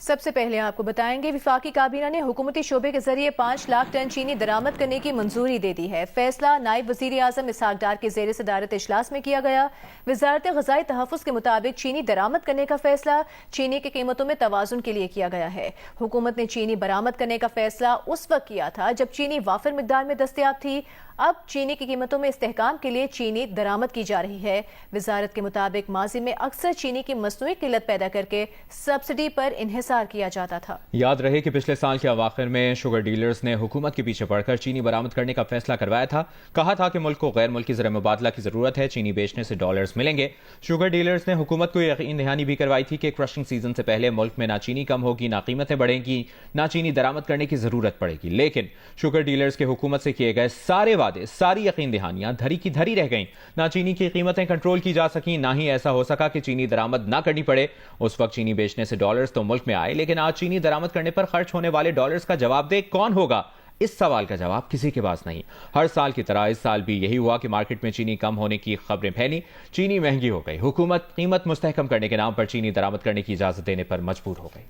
سب سے پہلے آپ کو بتائیں گے وفاقی کابینہ نے حکومتی شعبے کے ذریعے 5 لاکھ ٹن چینی درآمد کرنے کی منظوری دے دی ہے۔ فیصلہ نائب وزیر اعظم اسحاق ڈار کے زیر صدارت اجلاس میں کیا گیا۔ وزارت غذائی تحفظ کے مطابق چینی درآمد کرنے کا فیصلہ چینی کی قیمتوں میں توازن کے لیے کیا گیا ہے۔ حکومت نے چینی برآمد کرنے کا فیصلہ اس وقت کیا تھا جب چینی وافر مقدار میں دستیاب تھی۔ اب چینی کی قیمتوں میں استحکام کے لیے چینی درآمد کی جا رہی ہے۔ وزارت کے مطابق ماضی میں اکثر چینی کی مصنوعی قلت پیدا کر کے سبسڈی پر انحصار کیا جاتا تھا۔ یاد رہے کہ پچھلے سال کے اواخر میں شوگر ڈیلرز نے حکومت کے پیچھے پڑ کر چینی برآمد کرنے کا فیصلہ کروایا تھا۔ کہا تھا کہ ملک کو غیر ملکی زر مبادلہ کی ضرورت ہے، چینی بیچنے سے ڈالرز ملیں گے۔ شوگر ڈیلرز نے حکومت کو یقین دہانی بھی کروائی تھی کہ کرشنگ سیزن سے پہلے ملک میں نہ چینی کم ہوگی، نہ قیمتیں بڑھیں گی، نہ چینی درآمد کرنے کی ضرورت پڑے گی۔ لیکن شوگر ڈیلرز کے حکومت سے کیے گئے سارے وعدے، ساری یقین دہانیاں دھری کی دھری رہ گئیں۔ نہ چینی کی قیمتیں کنٹرول کی جا سکیں، نہ ہی ایسا ہو سکا کہ چینی درآمد نہ کرنی پڑے۔ اس وقت چینی بیچنے سے ڈالرز تو ملک میں آئے، لیکن آج چینی درآمد کرنے پر خرچ ہونے والے ڈالرز کا جواب دہ کون ہوگا؟ اس سوال کا جواب کسی کے پاس نہیں۔ ہر سال کی طرح اس سال بھی یہی ہوا کہ مارکیٹ میں چینی کم ہونے کی خبریں پھیلیں، چینی مہنگی ہو گئی۔ حکومت قیمت مستحکم کرنے کے نام پر چینی درآمد کرنے کی اجازت دینے پر مجبور ہو گئی۔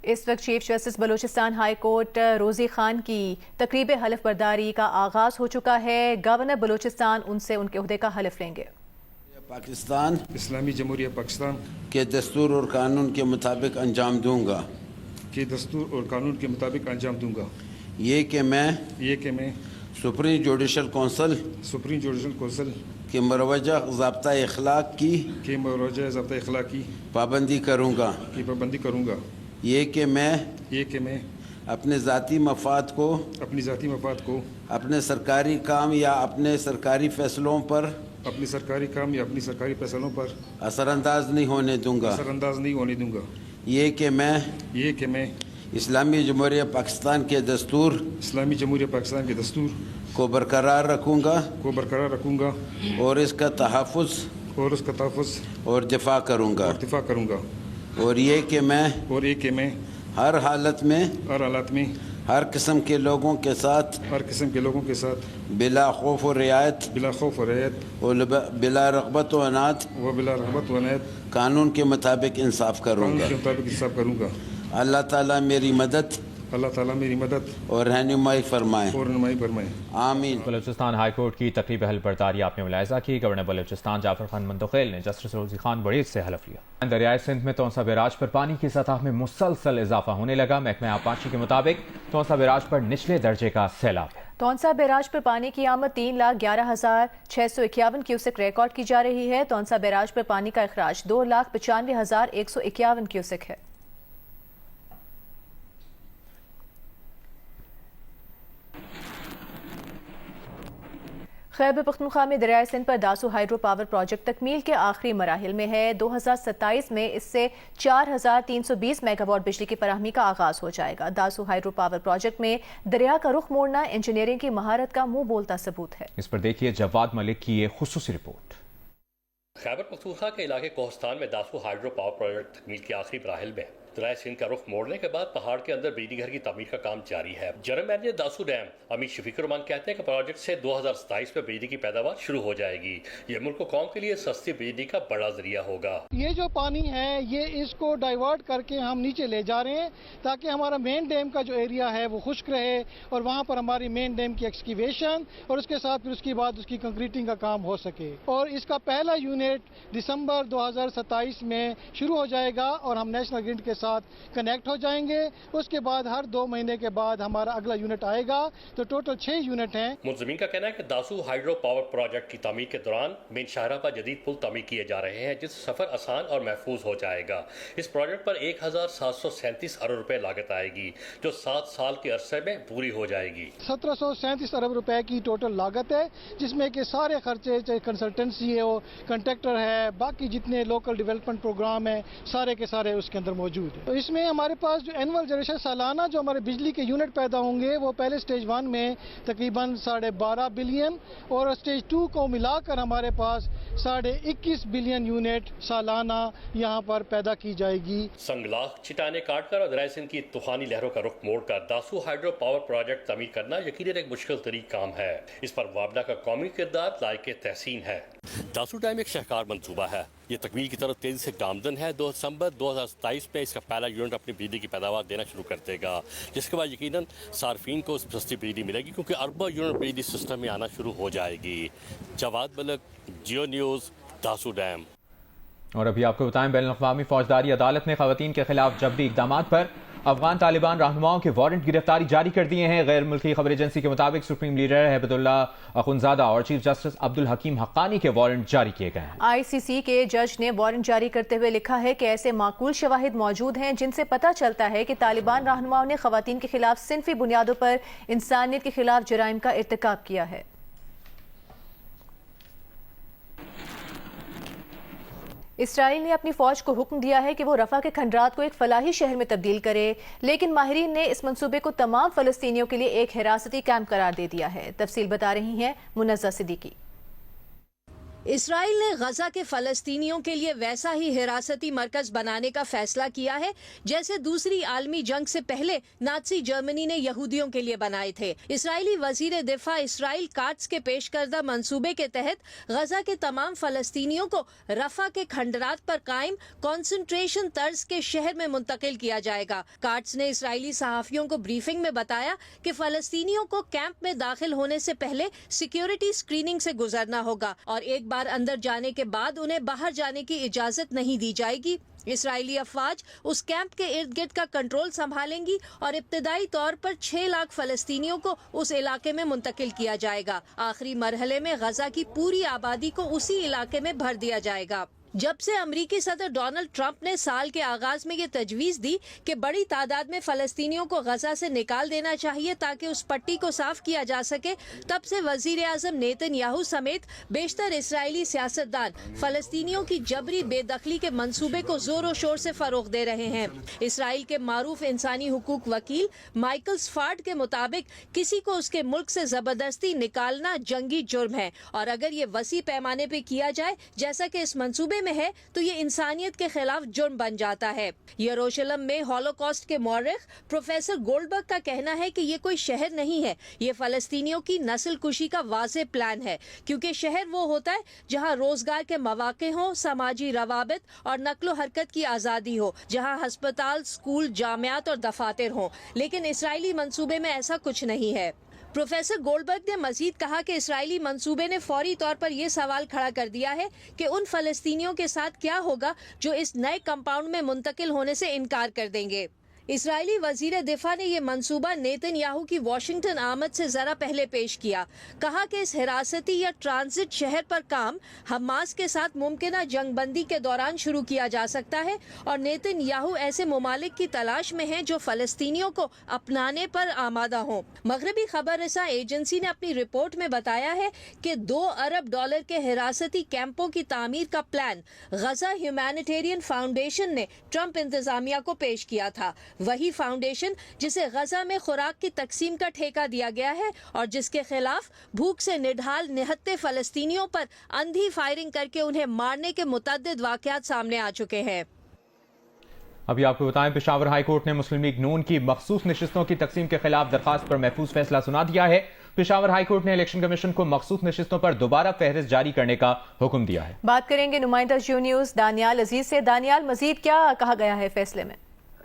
اس وقت chief justice Balochistan high court روزی خان کی تقریب حلف برداری کا آغاز ہو چکا ہے۔ گورنر بلوچستان ان سے ان کے عہدے کا حلف لیں گے۔ پاکستان اسلامی جمہوریہ پاکستان کے دستور اور قانون کے مطابق انجام دوں گا۔ کے دستور اور قانون کے مطابق انجام دوں گا۔ یہ کہ میں سپریم جوڈیشل کونسل کے مروجہ ضابطہ اخلاق کی پابندی کروں گا۔ یہ کہ میں اپنے ذاتی مفاد کو اپنے سرکاری کام یا اپنے سرکاری فیصلوں پر اثر انداز نہیں ہونے دوں گا۔ یہ کہ میں اسلامی جمہوریہ پاکستان کے دستور کو برقرار رکھوں گا اور اس کا تحفظ اور دفاع کروں گا۔ اور یہ کہ میں ہر حالت میں ہر قسم کے لوگوں کے ساتھ بلا خوف و رعایت اور بلا رغبت و عناد قانون کے مطابق انصاف کروں گا۔ اللہ تعالیٰ میری مدد اور رہنمائی فرمائے۔ آمین۔ بلوچستان ہائی کورٹ کی تقریب حلف برداری آپ نے ملاحظہ کی۔ گورنر بلوچستان جعفر خان منتقل نے جسٹس روزی خان بڑیچ سے حلف لیا۔ دریائے سندھ میں تونسا بیراج پر پانی کی سطح میں مسلسل اضافہ ہونے لگا۔ محکمہ آبپاشی کے مطابق تونسا بیراج پر نچلے درجے کا سیلاب ہے۔ تونسا بیراج پر پانی کی آمد 3,11,651 کیوسک ریکارڈ کی جا رہی ہے۔ تونسا بیراج پر پانی کا اخراج 2,95,151 کیوسک ہے۔ خیبر پختونخوا میں دریائے سندھ پر داسو ہائیڈرو پاور پروجیکٹ تکمیل کے آخری مراحل میں ہے۔ 2027 میں اس سے 4,320 میگا واٹ بجلی کی فراہمی کا آغاز ہو جائے گا۔ داسو ہائیڈرو پاور پروجیکٹ میں دریا کا رخ موڑنا انجینئرنگ کی مہارت کا منہ بولتا ثبوت ہے۔ اس پر دیکھیے جواد ملک کی یہ خصوصی رپورٹ۔ خیبر پختونخوا کے علاقے کوہستان میں داسو ہائیڈرو پاور پروجیکٹ تکمیل کے آخری مراحل میں دریائے سندھ کا رخ موڑنے کے بعد پہاڑ کے اندر بجلی گھر کی تعمیر کا کام جاری ہے۔ جنرل مینیجر داسو ڈیم امیر شفیق الرحمان کہتے ہیں کہ پروجیکٹ سے 2027 میں بجلی کی پیداوار شروع ہو جائے گی۔ یہ ملک و قوم کے لیے سستی بجلی کا بڑا ذریعہ ہوگا۔ یہ جو پانی ہے یہ اس کو ڈائیورٹ کر کے ہم نیچے لے جا رہے ہیں تاکہ ہمارا مین ڈیم کا جو ایریا ہے وہ خشک رہے اور وہاں پر ہماری مین ڈیم کی ایکسکیویشن اور اس کے ساتھ پھر اس کے بعد اس کی کنکریٹنگ کا کام ہو سکے۔ اور اس کا پہلا یونٹ دسمبر 2027 میں شروع ہو جائے گا اور ہم نیشنل گرڈ کے ساتھ کنیکٹ ہو جائیں گے۔ اس کے بعد ہر 2 مہینے کے بعد ہمارا اگلا یونٹ آئے گا، تو ٹوٹل 6 یونٹ ہیں۔ منظمین کا کہنا ہے کہ داسو ہائیڈرو پاور پروجیکٹ کی تعمیر کے دوران مین شاہراہ پر جدید پل تعمیر کیے جا رہے ہیں جس سے سفر آسان اور محفوظ ہو جائے گا۔ اس پروجیکٹ پر 1,737 ارب روپے لاگت آئے گی جو 7 سال کے عرصے میں پوری ہو جائے گی۔ 1737 ارب روپے کی ٹوٹل لاگت ہے جس میں کہ سارے خرچے چاہے کنسلٹنسی ہو، کنٹریکٹر ہے، باقی جتنے لوکل ڈیولپمنٹ پروگرام ہیں سارے کے سارے اس کے اندر موجود ہیں۔ تو اس میں ہمارے پاس جو اینول جنریشن سالانہ جو ہمارے بجلی کے یونٹ پیدا ہوں گے وہ پہلے سٹیج 1 میں تقریباً 12.5 بلین اور سٹیج 2 کو ملا کر ہمارے پاس 21.5 बिलियन यूनिट सालाना यहाँ पर पैदा की जाएगी। संगलाख चिटाने काट कर और दरिया सिंध की तूफानी लहरों का रुख मोड़कर दासू हाइड्रो पावर प्रोजेक्ट तमीर करना यकीनन एक मुश्किल तरीन काम है। इस पर वाबडा का कौमी किरदार लायक तहसीन है। दासू डैम एक शाहकार मंसूबा है। ये तकमील की तरफ तेजी से गामजन है। 2 दिसंबर 2027 में इसका पहला यूनिट अपनी बिजली की पैदावार देना शुरू कर देगा, जिसके बाद यकीनन सार्फिन को सस्ती बिजली मिलेगी क्योंकि अरबों यूनिट बिजली सिस्टम में आना शुरू हो जाएगी। जवाद मलिक, जियो न्यूज़, दासू डैम। और अभी आपको बताएं, बैनुल-अक़वामी फौजदारी अदालत ने खवातीन के खिलाफ जबरी इक़दामात पर अफगान तालिबान रहनुमाओं के वारंट गिरफ्तारी जारी कर दिए हैं। गैर मुल्की खबर एजेंसी के मुताबिक सुप्रीम लीडर हैबतुल्लाह अखुनज़ादा और चीफ जस्टिस अब्दुल हकीम हक्कानी के वारंट जारी किए गए हैं। ICC के जज ने वारंट जारी करते हुए लिखा है कि ऐसे माकूल शवाहिद मौजूद हैं जिनसे पता चलता है कि तालिबान रहनुमाओं ने खवातीन के खिलाफ सिनफी बुनियादों पर इंसानियत के खिलाफ जराइम का इर्तिकाब किया है। इसराइल ने अपनी फौज को हुक्म दिया है कि वो रफा के खंडरात को एक फलाही शहर में तब्दील करे, लेकिन माहिरीन ने इस मंसूबे को तमाम फलस्तीनियों के लिए एक हिरासती कैंप करार दे दिया है। तफसील बता रही हैं मुनज़्ज़ा सिद्दीकी। इसराइल ने गजा के फलस्तीनियों के लिए वैसा ही हिरासती मरकज बनाने का फैसला किया है जैसे दूसरी आलमी जंग से पहले नाज़ी जर्मनी ने यहूदियों के लिए बनाए थे। इसराइली वजीर दिफा इसराइल काट्स के पेश करदा मंसूबे के तहत गजा के तमाम फलस्तीनियों को रफा के खंडरात पर कायम कॉन्सेंट्रेशन तर्ज के शहर में मुंतकिल किया जाएगा। काट्स ने इसराइली सहाफियों को ब्रीफिंग में बताया कि फलस्तीनियों को कैंप में दाखिल होने से पहले सिक्योरिटी स्क्रीनिंग से गुजरना होगा और एक बार अंदर जाने के बाद उन्हें बाहर जाने की इजाजत नहीं दी जाएगी। इसराइली अफवाज उस कैंप के इर्द गिर्द का कंट्रोल संभालेंगी और इब्तदाई तौर पर 6 लाख फलस्तीनियों को उस इलाके में मुंतकिल किया जाएगा। आखिरी मरहले में गजा की पूरी आबादी को उसी इलाके में भर दिया जाएगा। जब से अमरीकी सदर डोनाल्ड ट्रंप ने साल के आगाज में ये तजवीज दी कि बड़ी तादाद में फलस्तीनियों को गजा से निकाल देना चाहिए ताकि उस पट्टी को साफ किया जा सके, तब से वजीर आजम नेतन्याहू समेत बेशतर इसराइली सियासतदान फलस्तीनियों की जबरी बेदखली के मंसूबे को जोरों शोर से फरोग दे रहे हैं। इसराइल के मारूफ इंसानी हुकूक वकील माइकल स्फार्ड के मुताबिक किसी को उसके मुल्क से जबरदस्ती निकालना जंगी जुर्म है और अगर ये वसी पैमाने पे किया जाए जैसा कि इस मंसूबे में है तो ये इंसानियत के खिलाफ जुर्म बन जाता है। यरूशलेम में हॉलोकॉस्ट के मौर्रिख प्रोफेसर गोल्डबर्ग का कहना है कि ये कोई शहर नहीं है, ये फलस्तीनियों की नस्ल कुशी का वाज़ेह प्लान है, क्योंकि शहर वो होता है जहाँ रोजगार के मौके हों, समाजी रवाबित और नक्लो हरकत की आज़ादी हो, जहाँ हस्पताल, स्कूल, जामियात और दफातर हों। लेकिन इसराइली मंसूबे में ऐसा कुछ नहीं है। प्रोफेसर गोल्डबर्ग ने मजीद कहा कि इसराइली मंसूबे ने फौरी तौर पर यह सवाल खड़ा कर दिया है कि उन फलस्तीनियों के साथ क्या होगा जो इस नए कंपाउंड में मुंतकिल होने से इनकार कर देंगे। इसराइली वजीर दिफा ने यह मंसूबा नेतन्याहू की वाशिंगटन आमद से जरा पहले पेश किया। कहा कि इस हिरासती या ट्रांजिट शहर पर काम हमास के साथ मुमकिना जंगबंदी के दौरान शुरू किया जा सकता है और नेतन्याहू ऐसे ममालिक की तलाश में हैं जो फलस्तीनियों को अपनाने पर आमादा हों। मगरबी खबर रसा एजेंसी ने अपनी रिपोर्ट में बताया है कि $2 अरब के हिरासती कैंपों की तामीर का प्लान गजा ह्यूमैनिटेरियन फाउंडेशन ने ट्रंप इंतजामिया को पेश किया था। वही फाउंडेशन जिसे गजा में खुराक की तकसीम का ठेका दिया गया है और जिसके खिलाफ भूख से निढाल निहत्ते फलस्तीनियों पर अंधी फायरिंग करके उन्हें मारने के मुतअद्दिद वाक़यात सामने आ चुके हैं। अभी आपको बताएं, पेशावर हाई कोर्ट ने मुस्लिम लीग नून की मखसूस नशिस्तों की तकसीम के खिलाफ दरखास्त पर महफूज फैसला सुना दिया है। पेशावर हाई कोर्ट ने इलेक्शन कमीशन को मखसूस नशिस्तों पर दोबारा फहरिस्त जारी करने का हुक्म दिया है। बात करेंगे नुमाइंदा जियो न्यूज़ दानियाल अजीज से। दानियाल, मजीद क्या कहा गया है फैसले में?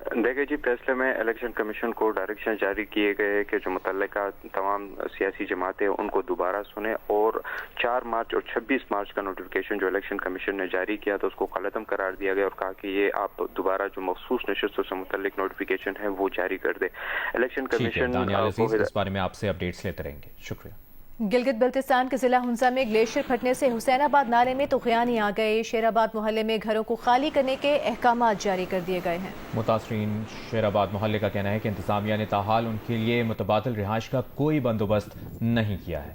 देखिए जी, फैसले में इलेक्शन कमीशन को डायरेक्शन जारी किए गए कि जो मुतल्लिका तमाम सियासी जमातें उनको दोबारा सुने और 4 मार्च और 26 मार्च का नोटिफिकेशन जो इलेक्शन कमीशन ने जारी किया था उसको गलतम करार दिया गया और कहा कि ये आप दोबारा जो मखसूस नशिस्तों से मुतल्लिक नोटिफिकेशन है वो जारी कर दे। इलेक्शन कमीशन इस बारे में आपसे अपडेट्स लेते रहेंगे। शुक्रिया। गिलगित बल्तिस्तान के जिला हुंसा में ग्लेशियर फटने से हुसैनाबाद नाले में तुग़यानी आ गए। शेराबाद मोहल्ले में घरों को खाली करने के अहकामात जारी कर दिए गए हैं। मुतासरीन शेराबाद मोहल्ले का कहना है कि इंतजामिया ने ताहाल उनके लिए मुतबादिल रिहाइश का कोई बंदोबस्त नहीं किया है।